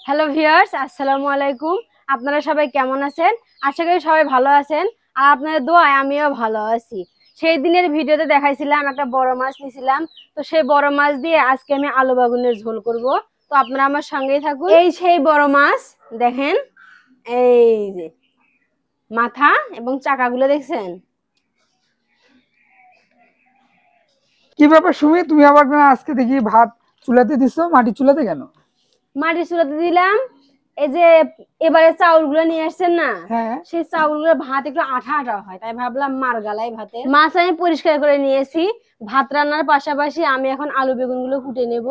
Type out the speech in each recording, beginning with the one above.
Hello viewers, আসসালামু আলাইকুম। আপনারা সবাই কেমন আছেন? আশা করি সবাই ভালো আছেন। আর আপনাদের দোয়ায় আমিও ভালো আছি। সেই দিনের ভিডিওতে দেখাইছিলাম একটা বড় মাছ নিয়েছিলাম। তো সেই বড় মাছ দিয়ে আজকে আমি আলু বাগুনের ঝোল করব। তো আপনারা আমার সঙ্গেই থাকুন। এই সেই বড় মাছ, দেখেন, এই যে মাথা এবং চাকাগুলো দেখছেন। কি ব্যাপার সুমি, তুমি আবার না আজকে দেখি ভাত চুলাতে দিছো? মাটি চুলাতে কেন? মাটি চুলাতে দিলাম। এই যে এবারে চাউলগুলো নিয়ে আসছেন না, হ্যাঁ। সেই চাউলগুলোর ভাত একটু আঠা আঠা হয়, তাই ভাবলাম মার গালাই ভাতে। মাছ আমি পরিষ্কার করে নিয়েছি। ভাত রান্নার পাশাপাশি আমি এখন আলু বেগুন গুলো কুটে নেব।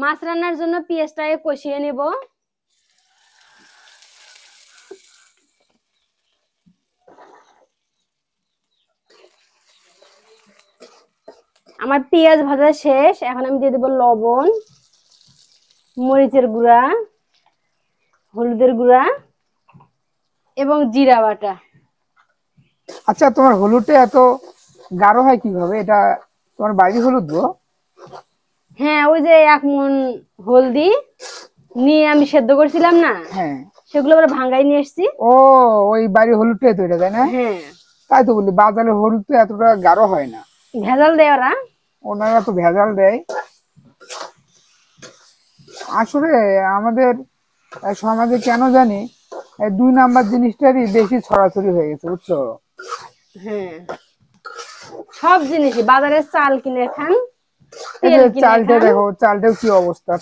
মাছ রান্নার জন্য পেঁয়াজটাকে কষিয়ে নেব। আমার পেঁয়াজ ভাজা শেষ। এখন আমি দিয়ে দেবো লবণ, মরিচের গুঁড়া, হলুদের গুঁড়া এবং জিরা বাটা। আচ্ছা, তোমার হলুদটা এত গাঢ় হয় কিভাবে? এটা তোমার বাড়ির হলুদ গো? হ্যাঁ, ওই যে 1 মণ হলদি নিয়ে আমি সেদ্ধ করছিলাম না, হ্যাঁ। সেগুলো আবার ভাঙ্গাই নিয়ে এসেছি। ও, ওই বাড়ির হলুদটাই তো এটা, তাই না? হ্যাঁ, তাই তো বলি, বাজারের হলুদ তো এতটা গাঢ় হয় না। ভেজাল দেয় ওরা। ওনারা তো ভেজাল দেয়। আসলে আমাদের সমাজে কেন জানি এই 2 নাম্বার জিনিসটারই বেশি ছড়াছড়ি হয়ে গেছে, বুঝছো? হ্যাঁ, সব জিনিসই বাজারে চাল কিনে খান, এই তেল যে কিনে চালটা খান। দেখো, চালটাও কি অবস্থা।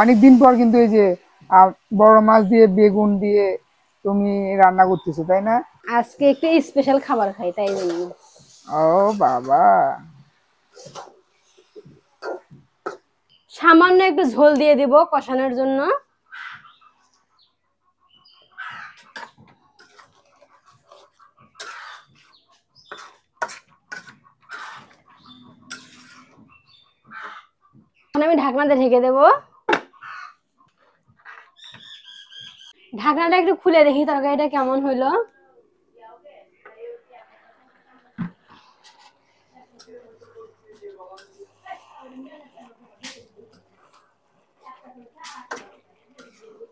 অনেকদিন পর কিন্তু এই যে বড় মাছ দিয়ে বেগুন দিয়ে তুমি রান্না করতেছো, তাই না? আজকে একটু স্পেশাল খাবার খাই, তাই জন্য। ও বাবা। সামান্য একটু ঝোল দিয়ে দিব কষানোর জন্য। এখন আমি ঢাকনাটা ঢেকে দেব। ঢাকনাটা একটু খুলে দেখি তরকারিটা কেমন হইলো।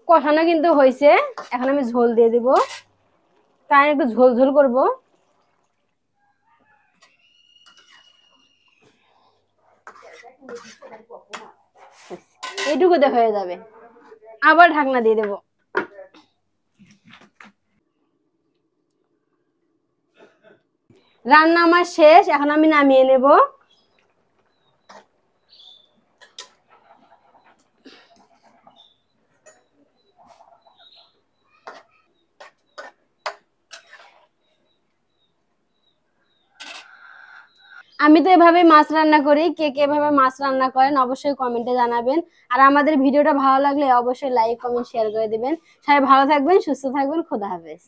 কষানো কিন্তু হয়েছে। এখন আমি ঝোল দিয়ে দিব, তাই একটু ঝোল ঝোল করব। এইটুকুতে হয়ে যাবে। আবার ঢাকনা দিয়ে দেব। রান্না আমার শেষ। এখন আমি নামিয়ে নেব। আমি তো এভাবে মাছ রান্না করি। কে কে এভাবে মাছ রান্না করেন অবশ্যই কমেন্টে জানাবেন। আর আমাদের ভিডিওটা ভালো লাগলে অবশ্যই লাইক কমেন্ট শেয়ার করে দিবেন। সবাই ভালো থাকবেন, সুস্থ থাকবেন। খোদা হাফেজ।